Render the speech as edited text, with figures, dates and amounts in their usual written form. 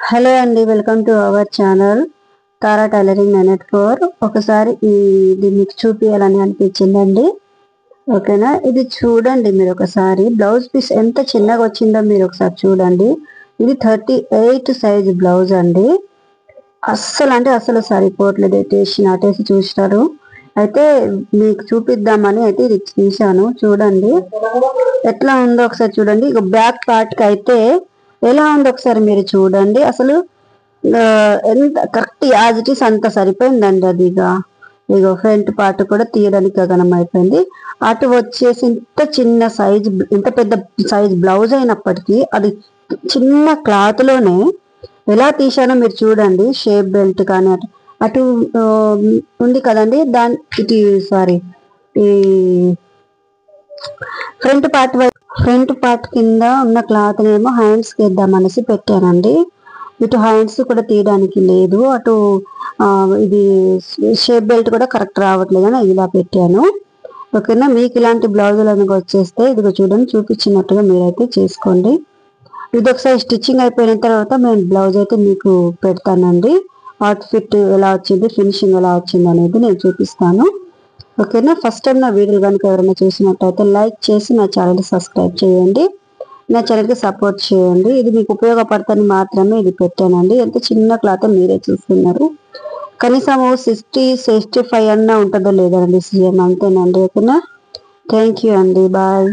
Hello అండి, welcome to our channel Tara tailoring 984. ఒకసారి ఇది మీకు చూపించాలని అనిపించిందండి. ఓకేనా, ఇది చూడండి. మీరు ఒకసారి బ్లౌజ్ పీస్ ఎంత చిన్నగా వచ్చిందో మీరు ఒకసారి చూడండి. ఇది 38 సైజ్ బ్లౌజ్ అండి. అస్సలు అంటే అస్సలు సరిపోవట్లేదు. అటేసి చూసినారు. అయితే మీకు చూపిద్దామని అయితే ఇది తీసాను. చూడండి ఎట్లా ఉందో ఒకసారి చూడండి. ఇక బ్యాక్ పార్ట్ కి అయితే ఎలా ఉందో ఒకసారి మీరు చూడండి. అసలు ఎంత కరెక్ట్ యాజ్ ఇట్ ఈస్ అంత సరిపోయిందండి. అది ఇక ఫ్రంట్ పార్ట్ కూడా తీయడానికి గగనం అయిపోయింది. అటు వచ్చేసి ఇంత చిన్న సైజ్, ఇంత పెద్ద సైజ్ బ్లౌజ్ అయినప్పటికీ అది చిన్న క్లాత్ లోనే ఎలా తీసానో మీరు చూడండి. షేప్ బెల్ట్ కానీ అటు ఉంది కదండి, ఇటు సారీ ఈ ఫ్రంట్ పార్ట్ కింద ఉన్న క్లాత్ ఏమో హ్యాండ్స్ కి వేద్దామనేసి పెట్టానండి. ఇటు హ్యాండ్స్ కూడా తీయడానికి లేదు. అటు ఇది షేప్ బెల్ట్ కూడా కరెక్ట్ రావట్లేదు అని ఇలా పెట్టాను. ఓకేనా, మీకు ఇలాంటి బ్లౌజులు అనేది వచ్చేస్తే ఇదిగో చూడండి, చూపించినట్టుగా మీరైతే చేసుకోండి. ఇది ఒకసారి స్టిచ్చింగ్ అయిపోయిన తర్వాత నేను బ్లౌజ్ అయితే మీకు పెడతానండి. అవుట్ఫిట్ ఎలా వచ్చింది, ఫినిషింగ్ ఎలా వచ్చింది అనేది నేను చూపిస్తాను. ఓకేనా, ఫస్ట్ టైం నా వీడియోలు కనుక ఎవరైనా చూసినట్టయితే లైక్ చేసి నా ఛానల్ని సబ్స్క్రైబ్ చేయండి. నా ఛానల్కి సపోర్ట్ చేయండి. ఇది మీకు ఉపయోగపడుతుంది మాత్రమే ఇది పెట్టానండి. ఎంత చిన్న క్లాత్ మీరే చూస్తున్నారు. కనీసం 60-65 అన్నా ఉంటుందో లేదండి సీఎం, అంతేనండి. ఓకేనా, థ్యాంక్ యూ అండి, బాయ్.